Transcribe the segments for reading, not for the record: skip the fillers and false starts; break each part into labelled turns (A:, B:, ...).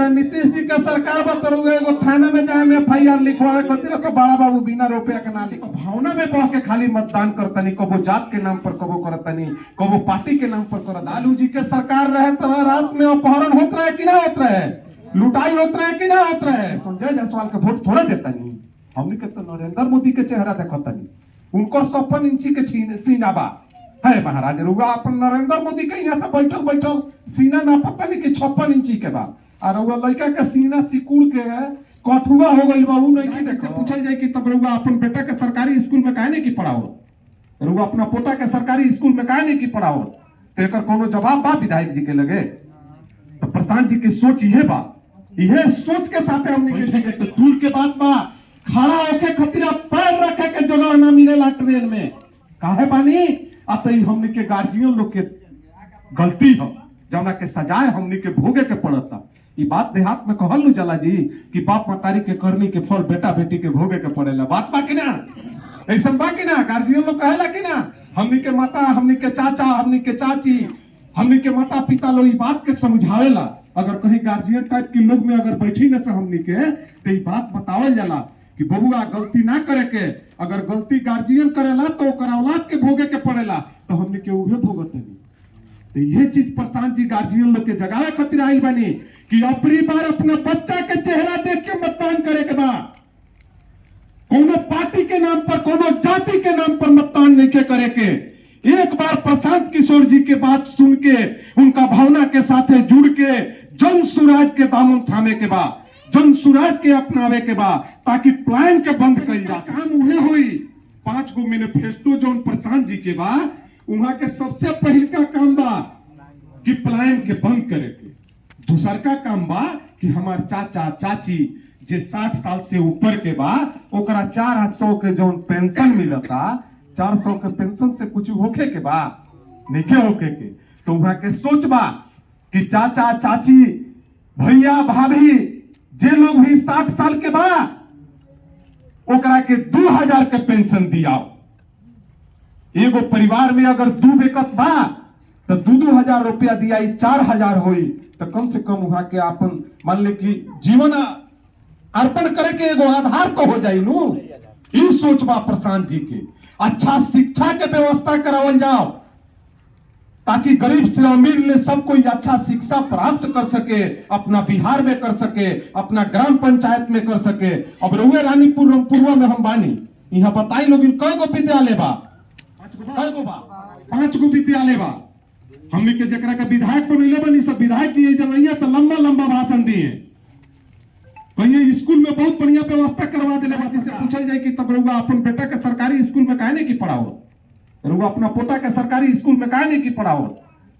A: नीतीश जी का सरकार बतरुए एगो थाना में जाए में FIR लिखवाए खातिर तो बड़ा बाबू बिना रुपया के ना लिखो, भावना में बह के खाली मतदान करतनी, कबो जात के नाम पर कबो करतनी, कबो पार्टी के नाम पर करत। लालू जी के सरकार रहे तो रात में अपहरण होत रहे कि ना होत रहे, लुटाई होत रहे कि ना होत रहे। संजय जायसवाल के वोट थोड़ा देतनी, हमनी के तो नरेंद्र मोदी के चेहरा देखतनी, उनको 56 इंची के सीना बा है महाराज। रुआ अपन नरेंद्र मोदी के यहाँ तो बैठल बैठल सीना ना पता नहीं कि 56 इंची के बा, और रुआ लड़का के सीना सिकुड़ के कठुआ हो गई बा। नहीं की देखो पूछल जाए कि तब रुआ अपन बेटा के सरकारी स्कूल में काहे नहीं की पढ़ाओ, रुआ अपना पोता के सरकारी स्कूल में काहे नहीं की पढ़ाओ, तो एक कोनो जवाब बा विधायक जी के लगे। तो प्रशांत जी की सोच यह बा, यह सोच के साथ हमने के तो दूर के बात बा, खड़ा होके खतरा पैर रखे के जगह ना मिलेला ट्रेन में काहे बानी। अतई हमने के गार्जियन लोग के गलती हो जौना के सजाए हमने के भोगे के पड़ता। ये बात देहात में कहल नु जला जी कि बाप मतारी के करनी के फल बेटा बेटी के भोगे के पड़ेला, बात बा कि ना, ऐसा बा कि ना, गार्जियन लोग कहेला कि ना। हमने के माता, हमने के चाचा, हमने के चाची, हमने के माता पिता लोग ये बात के समझावेला। अगर कहीं गार्जियन टाइप के लोग में अगर बैठी न से हमने के तो ये बात बतावल जाला कि बहुआ गलती ना करे के, अगर गलती गार्जियन करेला तो औलाद के भोगे के पड़ेला, तो हमने के उहे भोगत नहीं। तो ये चीज प्रशांत जी गार्जियन लोग के जगावे खातिर आइल बनी कि अपनी बार अपना बच्चा के चेहरा देख के मतदान करे के बा। कोनो पार्टी के नाम पर, कोनो जाति के नाम पर मतदान नहीं के करे के। एक बार प्रशांत किशोर जी के बात सुन के उनका भावना के साथ जुड़ के जन सुराज के दामन थामे के बा, जन सुराज के अपनावे के बा, ताकि प्लान के बंद कर जा। काम उहे हुई 5 गो मैनिफेस्टो जो प्रशांत जी के बा, वहां के सबसे पहल का काम बा कि प्लान के बंद करे के। दूसर का काम बा कि हमार चाचा चाची जे 60 साल से ऊपर के बा ओकरा 400 के जो पेंशन मिलता, 400 के पेंशन से कुछ होके के बा, नहीं होके के। तो वहां के सोच बा कि चाचा चाची भैया भाभी जे लोग भी 60 साल के बा ओकरा के 2000 के पेंशन दियाओ। एगो परिवार में अगर 2 बेकत बा तो 2-2000 रुपया दिया, 4000 होई, तो कम से कम वहां के अपन मान ले कि जीवन अर्पण करे के एगो आधार तो हो जाई नु। ई सोच बा प्रशांत जी के। अच्छा शिक्षा के व्यवस्था करावल जाओ ताकि गरीब से अमीर ले सब कोई अच्छा शिक्षा प्राप्त कर सके, अपना बिहार में कर सके, अपना ग्राम पंचायत में कर सके। अब रउए रानीपुर रामपुरवा में हम बानी, यहाँ बताई लोग कई गो विद्यालय बा, 5 गो विद्यालय बा। हमने के जकरा का विधायक बनैले बनी, सब विधायक दिए जलैया तो लंबा लंबा भाषण दिए, कहीं स्कूल में बहुत बढ़िया व्यवस्था करवा दिले। बात से पूछल जाए कि तब रउआ अपन बेटा के सरकारी स्कूल में काहे नहीं की पढ़ाओ, रुआ अपना पोता के सरकारी स्कूल में काहे नहीं की पढ़ाओ,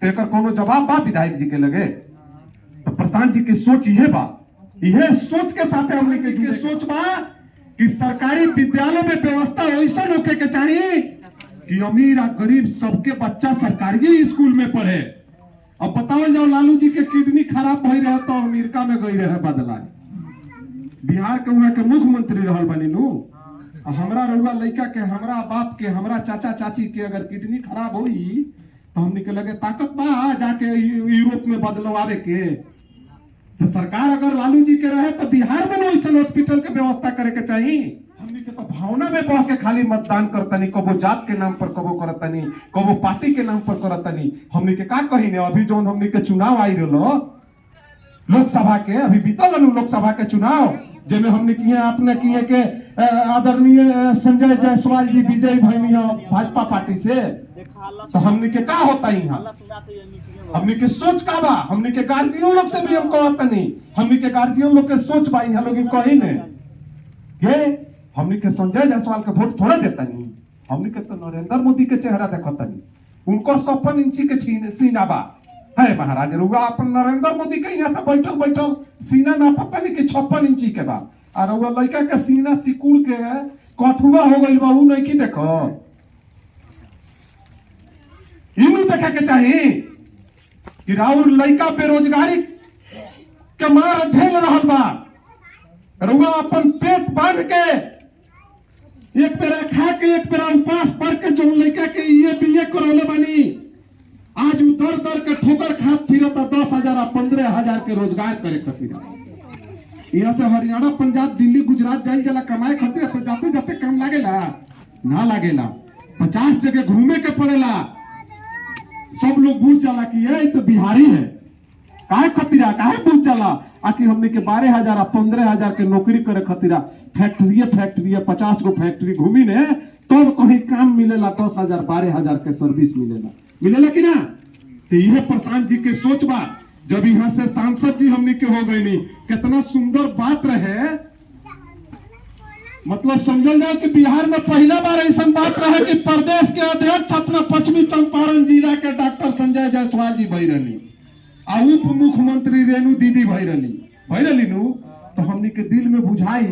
A: तो एक कोनो जवाब बा विधायक जी के लगे। तो प्रशांत जी की सोच यह बा, यह सोच के साथ हमने के सोच बा कि सरकारी विद्यालय में व्यवस्था ऐसा होके के चाहिए कि अमीर और गरीब सबके बच्चा सरकारी स्कूल में पढ़े। अब बताओ जाओ लालू जी के किडनी खराब हो रहे तो अमेरिका में गई रहे बदला, बिहार के वहां के मुख्यमंत्री रहल बनी नु। हमरा रउआ लड़का के, हमरा बाप के, हमरा चाचा चाची के अगर किडनी खराब होई तो हमने के लगे ताकत बा जाके यूरोप में बदलवावे के। तो सरकार अगर लालू जी के रहे तो बिहार में वैसा हॉस्पिटल के व्यवस्था करे के चाहिए। हमने के तो भावना में बह के खाली मतदान करतनी, कबो जात के नाम पर कबो करतनी, कबो पार्टी के नाम पर करतनी। हमने के का कही ने अभी जो हमने के चुनाव आई रहो लोकसभा के, अभी बीतल लोकसभा के चुनाव जिसमें हमने किए अपने किए के आदरणीय संजय जायसवाल जी विजय भैनी भाजपा पार्टी से। तो हमने के का होता है यहाँ, हमने के सोच का बा, हमने के गार्जियन लोग से भी हम कहता नहीं, हमने के गार्जियन लोग के सोच बा यहाँ लोग कही ने हमने के संजय जायसवाल के वोट थोड़ा देता नहीं, हमने के तो नरेंद्र मोदी के चेहरा देखता नहीं, उनको 56 इंची के सीना बा है महाराज। रुआ अपन नरेंद्र मोदी के यहाँ तो बैठल बैठल सीना ना पता नहीं कि 56 इंची के बा, और वो लड़का के सीना सिकुड़ के कठुआ हो गई बा, नहीं की देखो इनू देखे के चाहिए कि राउर लड़का बेरोजगारी के मार झेल रहा बा। रुआ अपन पेट बांध के एक पेरा खा के एक पेरा उपास पढ़ के जो लड़का के ये बीए करौले बानी, आज उ दर दर के ठोकर खात फिरता 10,000 और 15,000 के रोजगार करे खातिर। यहाँ से हरियाणा, पंजाब, दिल्ली, गुजरात जाइल जाला कमाए खातिर, तो जाते जाते काम लागेला ना लागेला, 50 जगह घूमे के पड़ेला। सब लोग बुझ जाला कि ये तो बिहारी है, काहे खतिरा काहे बुझ जाला आकि हमने के 12,000 और 15,000 के नौकरी करे खतिरा। फैक्ट्री 50 गो फैक्ट्री घूमी ने तो कहीं काम मिलेला, 10,000 12,000 के सर्विस मिलेला कि ना। तो यह प्रशांत जी के सोच बा। जब यहाँ से सांसद जी हमने के हो गए नहीं, कितना सुंदर बात रहे। मतलब समझल जाए कि बिहार में पहला बार ऐसा बात रहे कि प्रदेश के अध्यक्ष अपना पश्चिमी चंपारण जिला के डॉक्टर संजय जायसवाल जी भई रही आ उप मुख्यमंत्री रेणु दीदी भई रही नु। तो हमने के दिल में बुझाई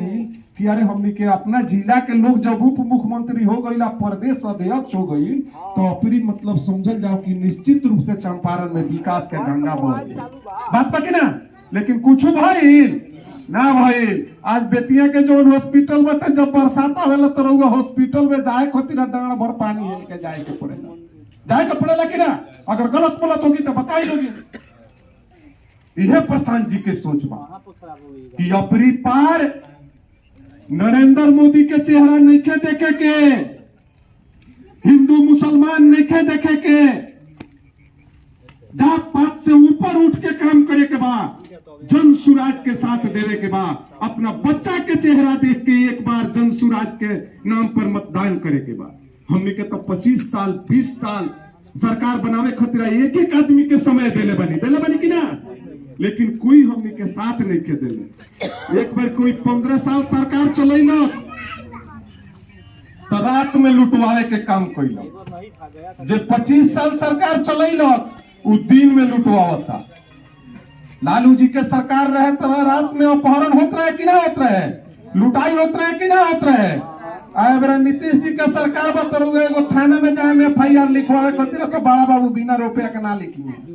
A: कि अरे हमने के अपना जिला के लोग जब उप मुख्यमंत्री हो गई, प्रदेश अध्यक्ष हो गई, तो अपनी मतलब समझल जाओ कि निश्चित रूप से चंपारण में विकास के गंगा बह गई। बात पकी ना। लेकिन कुछ भइल ना भइल। आज बेतिया के जो हॉस्पिटल में जब बरसात आवेला तो रहुआ हॉस्पिटल में जाए खातिर डांड भर पानी हेल के जाए के पड़ेला कि ना। अगर गलत बोलत होगी तो बताई होगी। यह प्रशांत जी के सोच बा कि अपनी पार नरेंद्र मोदी के चेहरा नहीं के देखे के, हिंदू मुसलमान नहीं के देखे के, जात पात से ऊपर उठ के काम करे के बाद, जन सुराज के साथ देवे के बाद, अपना बच्चा के चेहरा देख के एक बार जन सुराज के नाम पर मतदान करे के बाद। हमने के तो 25 साल 20 साल सरकार बनावे खतरा एक एक आदमी के समय देले बनी कि ना। लेकिन कोई हमने के साथ नहीं के देले। एक बार कोई 15 साल सरकार चलैला तो रात में लुटवावे के काम कैला। जे 25 साल सरकार चलैला उ दिन में लुटवावता। लालू जी के सरकार रहे तो रात में अपहरण होत रहे कि ना होत रहे, लुटाई होत रहे कि ना होत रहे। आए बेरा नीतीश जी के सरकार बतरुए एगो थाना में जाए में FIR लिखवावे खातिर तो बड़ा बाबू बिना रुपया के ना लिखिए।